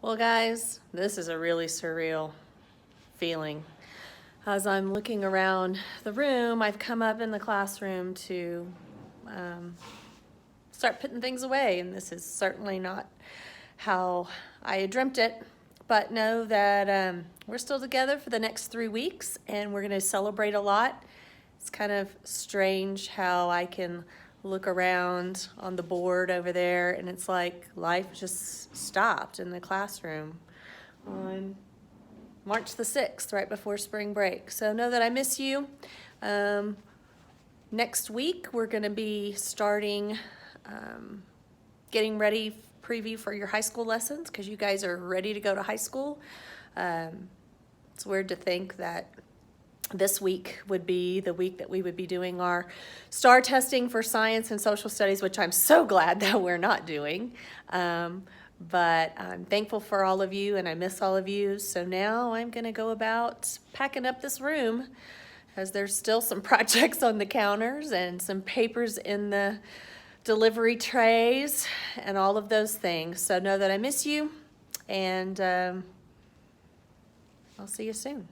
Well, guys, this is a really surreal feeling. As I'm looking around the room, I've come up in the classroom to start putting things away, and this is certainly not how I had dreamt it. But know that we're still together for the next 3 weeks, and we're going to celebrate a lot. It's kind of strange how I can look around on the board over there, and it's like life just stopped in the classroom on March the 6th, right before spring break. So know that I miss you. Next week, we're going to be starting getting ready, preview for your high school lessons, because you guys are ready to go to high school. It's weird to think that this week would be the week that we would be doing our STAR testing for science and social studies, which I'm so glad that we're not doing. But I'm thankful for all of you, and I miss all of you. So now I'm going to go about packing up this room, as there's still some projects on the counters and some papers in the delivery trays and all of those things. So know that I miss you, and I'll see you soon.